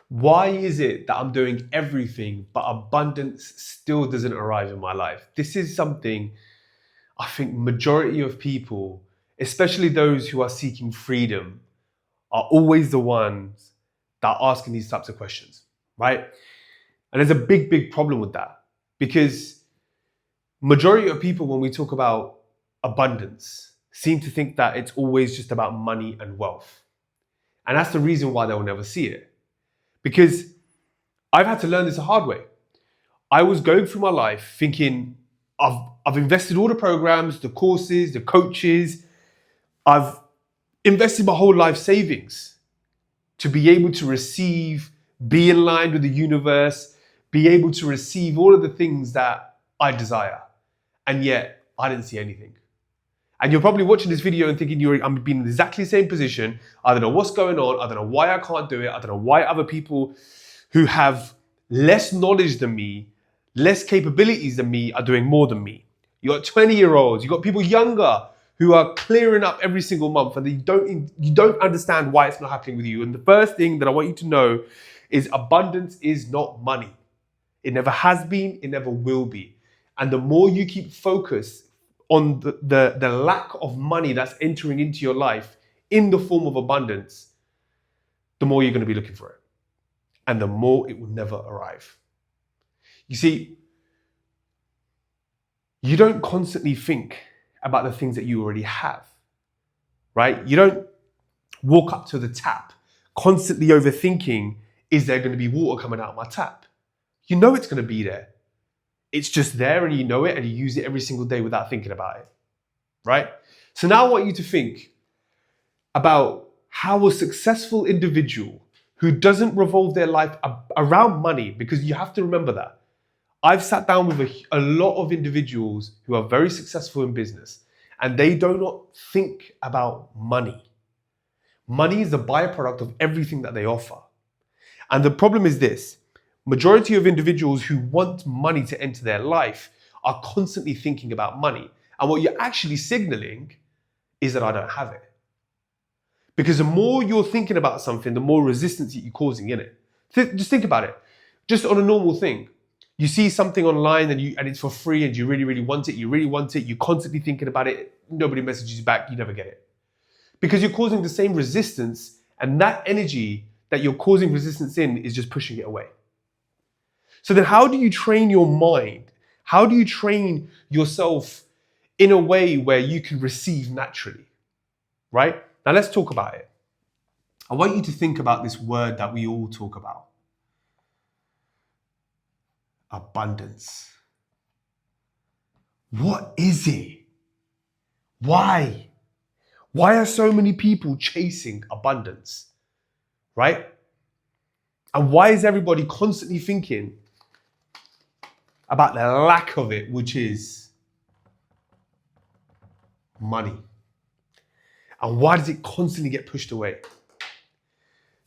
Why is it that I'm doing everything, but abundance still doesn't arrive in my life? This is something I think majority of people, especially those who are seeking freedom, are always the ones that are asking these types of questions, right? And there's a big, big problem with that because majority of people, when we talk about abundance, seem to think that it's always just about money and wealth. And that's the reason why they'll never see it. Because I've had to learn this the hard way. I was going through my life thinking I've invested all the programs, the courses, the coaches. I've invested my whole life savings to be able to receive, be in line with the universe, be able to receive all of the things that I desire. And yet I didn't see anything. And you're probably watching this video and thinking I'm being in exactly the same position. I don't know what's going on. I don't know why I can't do it. I don't know why other people who have less knowledge than me, less capabilities than me are doing more than me. You got 20-year-olds, you got people younger who are clearing up every single month and you don't understand why it's not happening with you. And the first thing that I want you to know is abundance is not money. It never has been, it never will be. And the more you keep focused on the lack of money that's entering into your life in the form of abundance, the more you're going to be looking for it. And the more it will never arrive. You see, you don't constantly think about the things that you already have, right? You don't walk up to the tap constantly overthinking, is there going to be water coming out of my tap? You know it's going to be there. It's just there and you know it and you use it every single day without thinking about it, right? So now I want you to think about how a successful individual who doesn't revolve their life around money, because you have to remember that. I've sat down with a lot of individuals who are very successful in business and they do not think about money. Money is a byproduct of everything that they offer. And the problem is this. Majority of individuals who want money to enter their life are constantly thinking about money. And what you're actually signaling is that I don't have it. Because the more you're thinking about something, the more resistance that you're causing in it. Just think about it. Just on a normal thing. You see something online and it's for free and you really, really want it. You're constantly thinking about it. Nobody messages you back. You never get it. Because you're causing the same resistance, and that energy that you're causing resistance in is just pushing it away. So then how do you train your mind? How do you train yourself in a way where you can receive naturally, right? Now let's talk about it. I want you to think about this word that we all talk about. Abundance. What is it? Why? Why are so many people chasing abundance, right? And why is everybody constantly thinking about the lack of it, which is money? And why does it constantly get pushed away?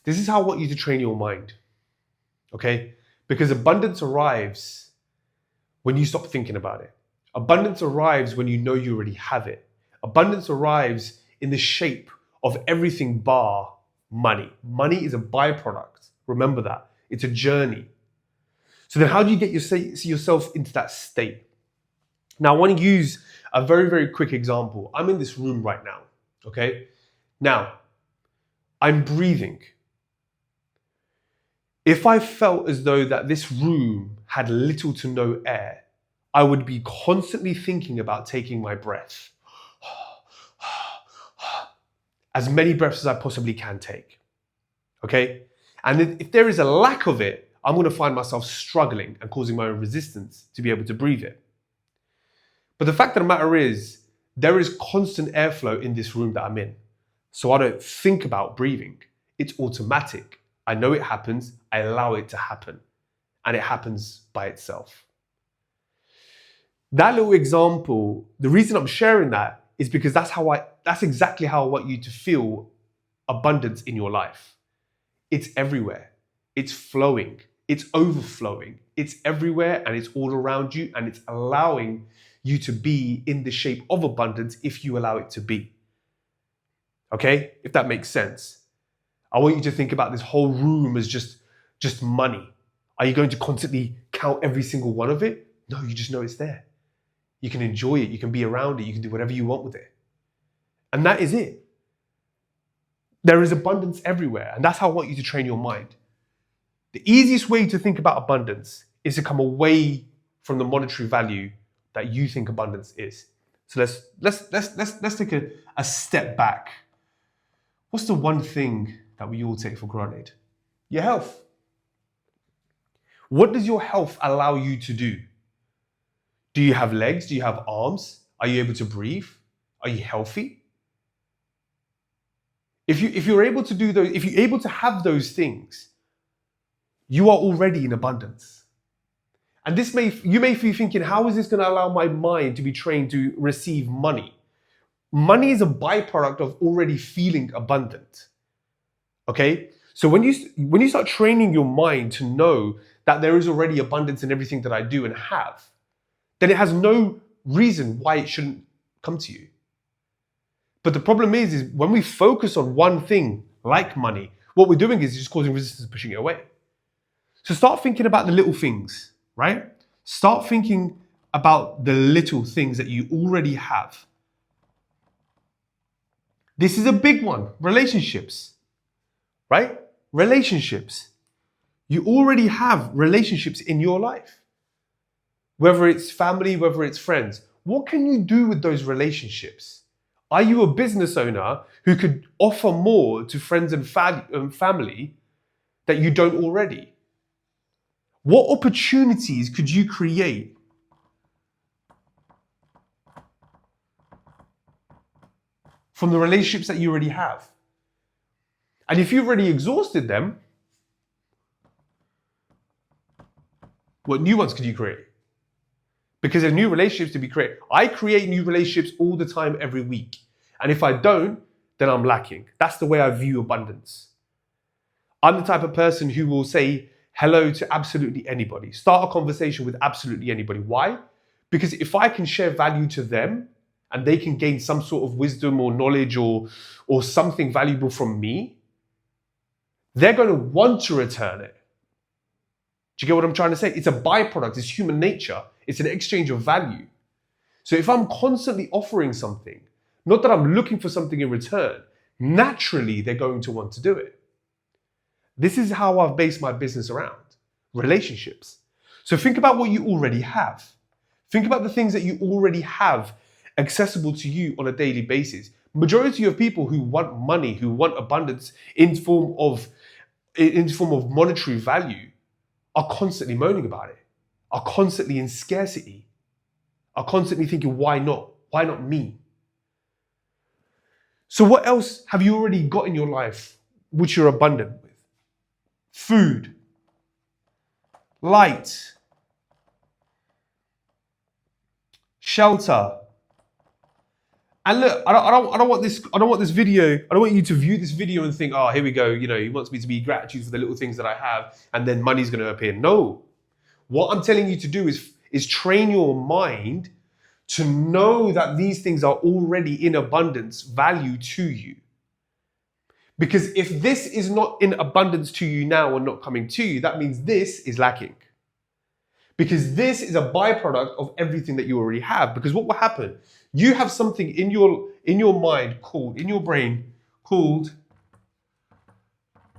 This is how I want you to train your mind, okay? Because abundance arrives when you stop thinking about it. Abundance arrives when you know you already have it. Abundance arrives in the shape of everything bar money. Money is a byproduct. Remember that. It's a journey. So then how do you get yourself into that state? Now, I want to use a very, very quick example. I'm in this room right now, okay? Now, I'm breathing. If I felt as though that this room had little to no air, I would be constantly thinking about taking my breath. As many breaths as I possibly can take, okay? And if there is a lack of it, I'm going to find myself struggling and causing my own resistance to be able to breathe it. But the fact of the matter is, there is constant airflow in this room that I'm in. So I don't think about breathing. It's automatic. I know it happens. I allow it to happen. And it happens by itself. That little example, the reason I'm sharing that is because that's exactly how I want you to feel abundance in your life. It's everywhere. It's flowing. It's overflowing. It's everywhere and it's all around you, and it's allowing you to be in the shape of abundance if you allow it to be. Okay? If that makes sense. I want you to think about this whole room as just just money? Are you going to constantly count every single one of it? No, you just know it's there. You can enjoy it. You can be around it. You can do whatever you want with it. And that is it. There is abundance everywhere. And that's how I want you to train your mind. The easiest way to think about abundance is to come away from the monetary value that you think abundance is. So let's take a step back. What's the one thing that we all take for granted? Your health. What does your health allow you to do? Do you have legs? Do you have arms? Are you able to breathe? Are you healthy? If you're able to do those, if you're able to have those things, you are already in abundance. And you may be thinking, how is this going to allow my mind to be trained to receive money? Money is a byproduct of already feeling abundant. Okay? So when you start training your mind to know that there is already abundance in everything that I do and have, then it has no reason why it shouldn't come to you. But the problem is when we focus on one thing, like money, what we're doing is just causing resistance and pushing it away. So start thinking about the little things, right? Start thinking about the little things that you already have. This is a big one, relationships, right? Relationships. You already have relationships in your life. Whether it's family, whether it's friends. What can you do with those relationships? Are you a business owner who could offer more to friends and family that you don't already? What opportunities could you create from the relationships that you already have? And if you've already exhausted them, what new ones could you create? Because there's new relationships to be created. I create new relationships all the time, every week. And if I don't, then I'm lacking. That's the way I view abundance. I'm the type of person who will say hello to absolutely anybody. Start a conversation with absolutely anybody. Why? Because if I can share value to them and they can gain some sort of wisdom or knowledge or something valuable from me, they're going to want to return it. Do you get what I'm trying to say? It's a byproduct. It's human nature. It's an exchange of value. So if I'm constantly offering something, not that I'm looking for something in return, naturally they're going to want to do it. This is how I've based my business around relationships. So think about what you already have. Think about the things that you already have accessible to you on a daily basis. Majority of people who want money, who want abundance in form of monetary value, are constantly moaning about it, are constantly in scarcity, are constantly thinking, why not? Why not me? So what else have you already got in your life which you're abundant with? Food, light, shelter. And look, I don't want this video. I don't want you to view this video and think, oh, here we go. He wants me to be gratitude for the little things that I have, and then money's going to appear. No, what I'm telling you to do is train your mind to know that these things are already in abundance value to you. Because if this is not in abundance to you now or not coming to you, that means this is lacking. Because this is a byproduct of everything that you already have. Because what will happen? You have something in your mind in your brain called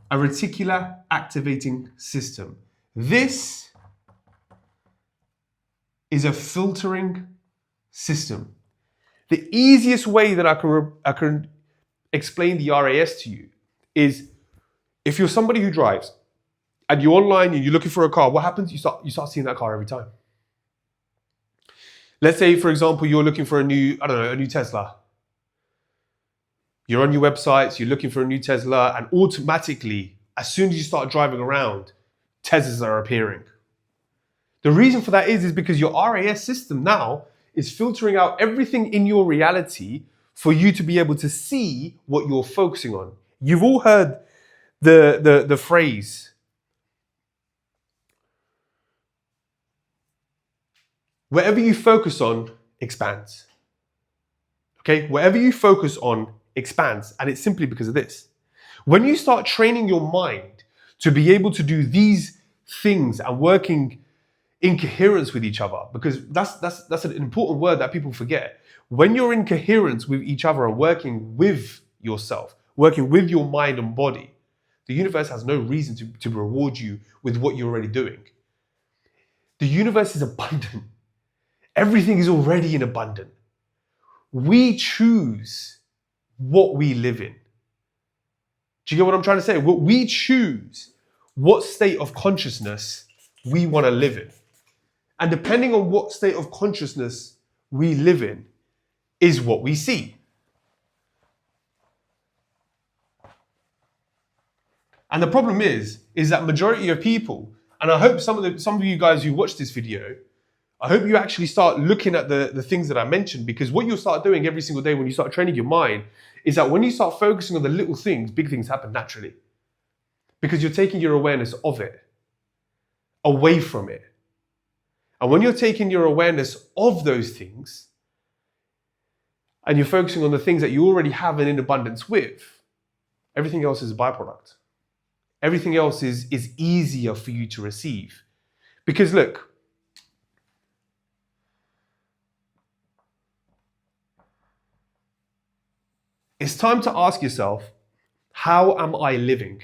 a reticular activating system. This is a filtering system. The easiest way that I can explain the RAS to you is if you're somebody who drives and you're online and you're looking for a car, what happens? You start seeing that car every time. Let's say, for example, you're looking for a new Tesla. You're on your websites, you're looking for a new Tesla, and automatically, as soon as you start driving around, Teslas are appearing. The reason for that is because your RAS system now is filtering out everything in your reality for you to be able to see what you're focusing on. You've all heard the phrase, whatever you focus on expands. Okay? Whatever you focus on expands. And it's simply because of this. When you start training your mind to be able to do these things and working in coherence with each other, because that's an important word that people forget. When you're in coherence with each other and working with yourself, working with your mind and body, the universe has no reason to reward you with what you're already doing. The universe is abundant. Everything is already in abundance. We choose what we live in. Do you get what I'm trying to say? We choose what state of consciousness we want to live in. And depending on what state of consciousness we live in is what we see. And the problem is that majority of people, and I hope some of you guys who watch this video, I hope you actually start looking at the things that I mentioned, because what you'll start doing every single day when you start training your mind is that when you start focusing on the little things, big things happen naturally. Because you're taking your awareness of it, away from it. And when you're taking your awareness of those things, and you're focusing on the things that you already have an in abundance with, everything else is a byproduct. Everything else is easier for you to receive. Because look, it's time to ask yourself, how am I living?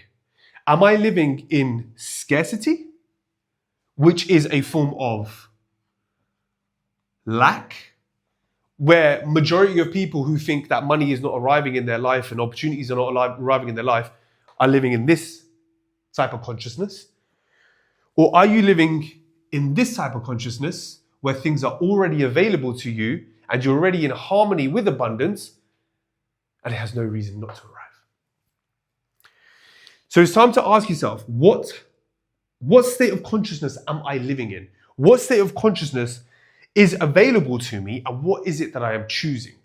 Am I living in scarcity, which is a form of lack, where majority of people who think that money is not arriving in their life and opportunities are not arriving in their life are living in this type of consciousness? Or are you living in this type of consciousness where things are already available to you and you're already in harmony with abundance and it has no reason not to arrive? So it's time to ask yourself, what state of consciousness am I living in? What state of consciousness is available to me, and what is it that I am choosing?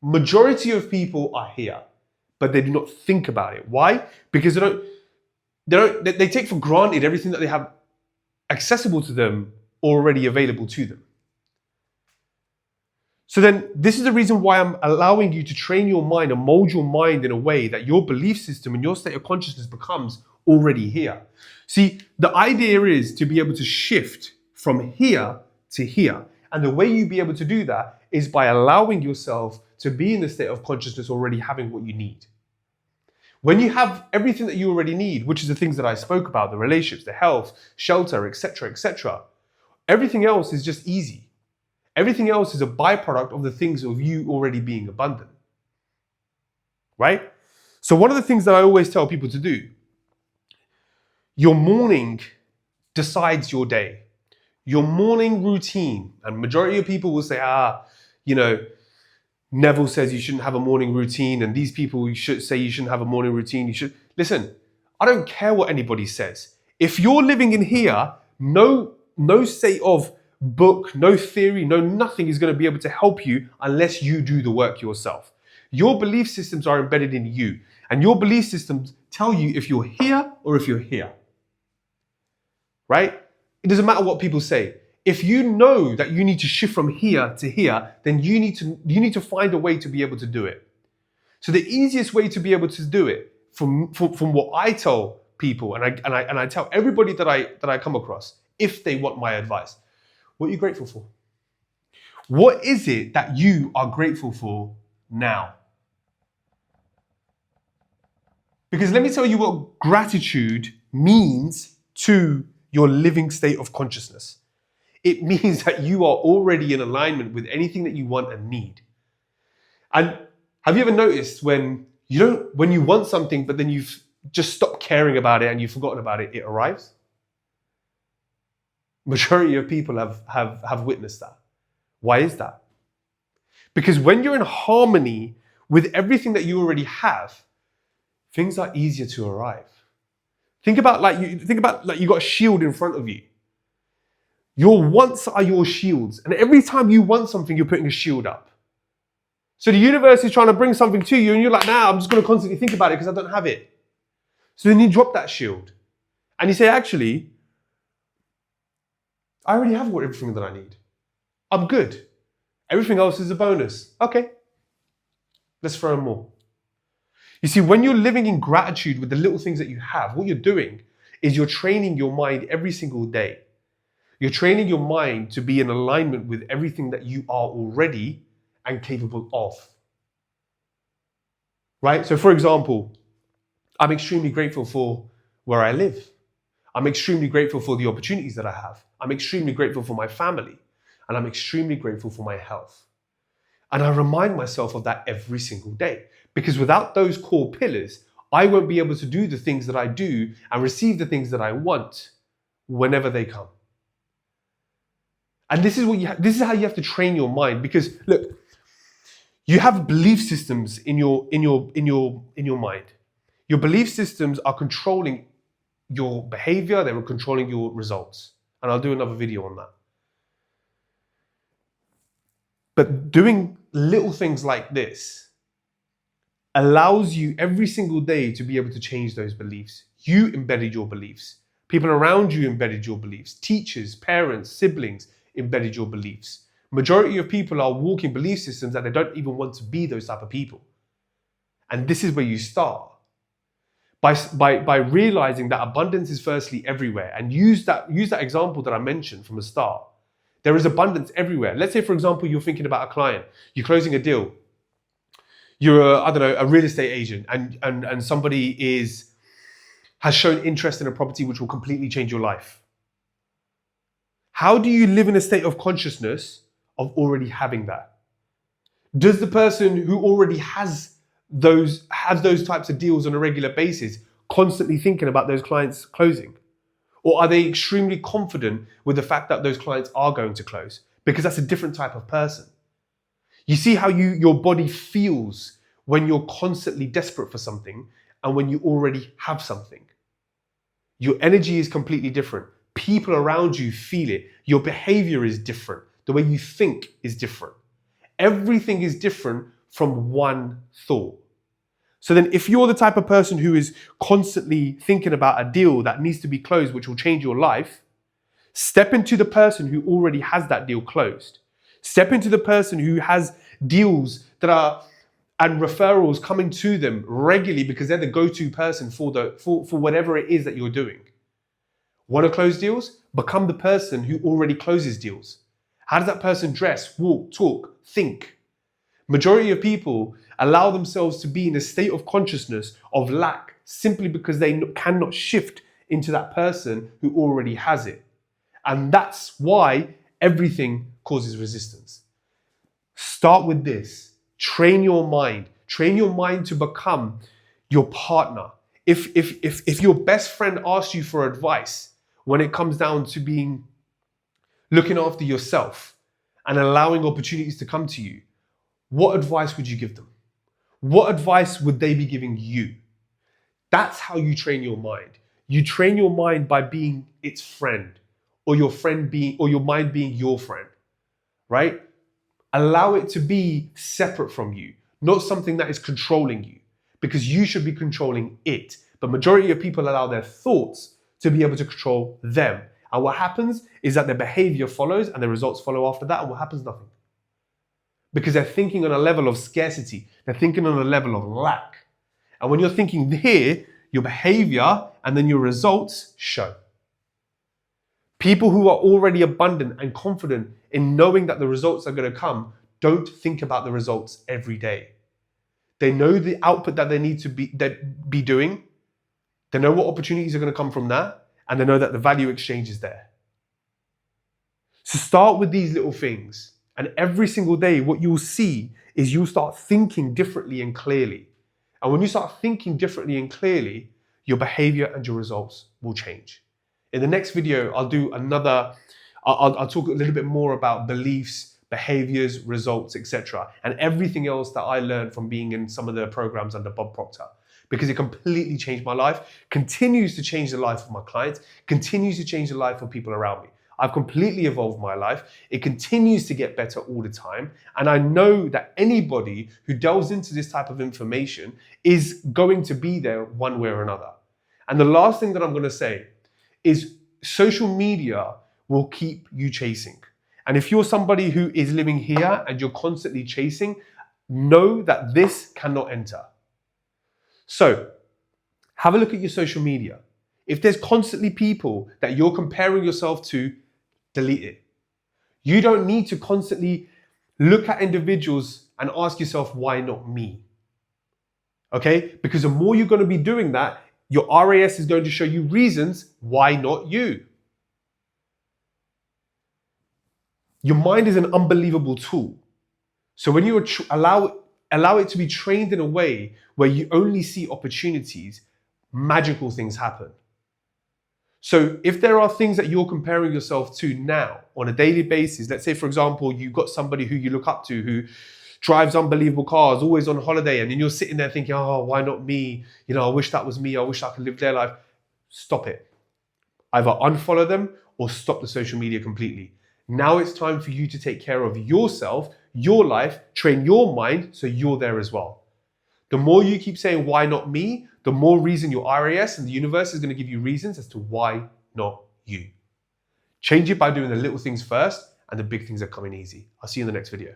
Majority of people are here, but they do not think about it. Why? Because they take for granted everything that they have accessible to them already available to them. So then this is the reason why I'm allowing you to train your mind and mold your mind in a way that your belief system and your state of consciousness becomes already here. See, the idea is to be able to shift from here to here. And the way you be able to do that is by allowing yourself to be in the state of consciousness already having what you need. When you have everything that you already need, which is the things that I spoke about, the relationships, the health, shelter, etc., everything else is just easy. Everything else is a byproduct of the things of you already being abundant. Right? So one of the things that I always tell people to do, your morning decides your day. Your morning routine, and majority of people will say, Neville says you shouldn't have a morning routine, and these people should say you shouldn't have a morning routine. You should listen. I don't care what anybody says. If you're living in here, no state of book, no theory, no nothing is going to be able to help you unless you do the work yourself. Your belief systems are embedded in you, and your belief systems tell you if you're here or if you're here. Right? It doesn't matter what people say. If you know that you need to shift from here to here, then you need to find a way to be able to do it. So the easiest way to be able to do it, from what I tell people, and I tell everybody that I come across, if they want my advice, what are you grateful for? What is it that you are grateful for now? Because let me tell you what gratitude means to your living state of consciousness. It means that you are already in alignment with anything that you want and need. And have you ever noticed when you want something, but then you've just stopped caring about it and you've forgotten about it, it arrives? Majority of people have witnessed that. Why is that? Because when you're in harmony with everything that you already have, things are easier to arrive. Think about like you got a shield in front of you. Your wants are your shields. And every time you want something, you're putting a shield up. So the universe is trying to bring something to you and you're like, I'm just going to constantly think about it because I don't have it. So then you drop that shield. And you say, actually, I already have everything that I need. I'm good. Everything else is a bonus. Okay, let's throw in more. You see, when you're living in gratitude with the little things that you have, what you're doing is you're training your mind every single day. You're training your mind to be in alignment with everything that you are already and capable of. Right? So for example, I'm extremely grateful for where I live. I'm extremely grateful for the opportunities that I have. I'm extremely grateful for my family. And I'm extremely grateful for my health. And I remind myself of that every single day. Because without those core pillars, I won't be able to do the things that I do and receive the things that I want whenever they come. And this is how you have to train your mind. Because look, you have belief systems in your mind. Your belief systems are controlling your behavior, they were controlling your results. And I'll do another video on that. But doing little things like this allows you every single day to be able to change those beliefs. You embedded your beliefs. People around you embedded your beliefs. Teachers, parents, siblings embedded your beliefs. Majority of people are walking belief systems that they don't even want to be those type of people. And this is where you start. By realizing that abundance is firstly everywhere, and use that example that I mentioned from the start. There is abundance everywhere. Let's say, for example, you're thinking about a client, you're closing a deal, you're a real estate agent, and somebody has shown interest in a property which will completely change your life. How do you live in a state of consciousness of already having that? Does the person who already has those types of deals on a regular basis constantly thinking about those clients closing? Or are they extremely confident with the fact that those clients are going to close? Because that's a different type of person. You see how your body feels when you're constantly desperate for something and when you already have something. Your energy is completely different. People around you feel it. Your behavior is different. The way you think is different. Everything is different from one thought. So then if you're the type of person who is constantly thinking about a deal that needs to be closed, which will change your life, step into the person who already has that deal closed. Step into the person who has deals and referrals coming to them regularly because they're the go-to person for whatever it is that you're doing. Want to close deals? Become the person who already closes deals. How does that person dress, walk, talk, think? Majority of people allow themselves to be in a state of consciousness of lack simply because they cannot shift into that person who already has it. And that's why everything causes resistance. Start with this. Train your mind. Train your mind to become your partner. If your best friend asks you for advice when it comes down to looking after yourself and allowing opportunities to come to you, what advice would you give them? What advice would they be giving you? That's how you train your mind. You train your mind by being its friend, or your mind being your friend, right? Allow it to be separate from you, not something that is controlling you, because you should be controlling it. But majority of people allow their thoughts to be able to control them. And what happens is that their behavior follows and the results follow after that. And what happens? Nothing. Because they're thinking on a level of scarcity. They're thinking on a level of lack. And when you're thinking here, your behavior and then your results show. People who are already abundant and confident in knowing that the results are going to come don't think about the results every day. They know the output that they need to be doing. They know what opportunities are going to come from that. And they know that the value exchange is there. So start with these little things. And every single day, what you'll see is you'll start thinking differently and clearly. And when you start thinking differently and clearly, your behavior and your results will change. In the next video, I'll talk a little bit more about beliefs, behaviors, results, etc. And everything else that I learned from being in some of the programs under Bob Proctor. Because it completely changed my life, continues to change the life of my clients, continues to change the life of people around me. I've completely evolved my life. It continues to get better all the time. And I know that anybody who delves into this type of information is going to be there one way or another. And the last thing that I'm going to say is social media will keep you chasing. And if you're somebody who is living here and you're constantly chasing, know that this cannot enter. So have a look at your social media. If there's constantly people that you're comparing yourself to, delete it. You don't need to constantly look at individuals and ask yourself, why not me? Okay? Because the more you're going to be doing that, your RAS is going to show you reasons why not you. Your mind is an unbelievable tool. So when you allow it to be trained in a way where you only see opportunities, magical things happen. So if there are things that you're comparing yourself to now on a daily basis, let's say, for example, you've got somebody who you look up to who drives unbelievable cars, always on holiday, and then you're sitting there thinking, oh, why not me? You know, I wish that was me. I wish I could live their life. Stop it. Either unfollow them or stop the social media completely. Now it's time for you to take care of yourself, your life, train your mind so you're there as well. The more you keep saying, why not me? The more reason your RAS and the universe is going to give you reasons as to why not you. Change it by doing the little things first, and the big things are coming easy. I'll see you in the next video.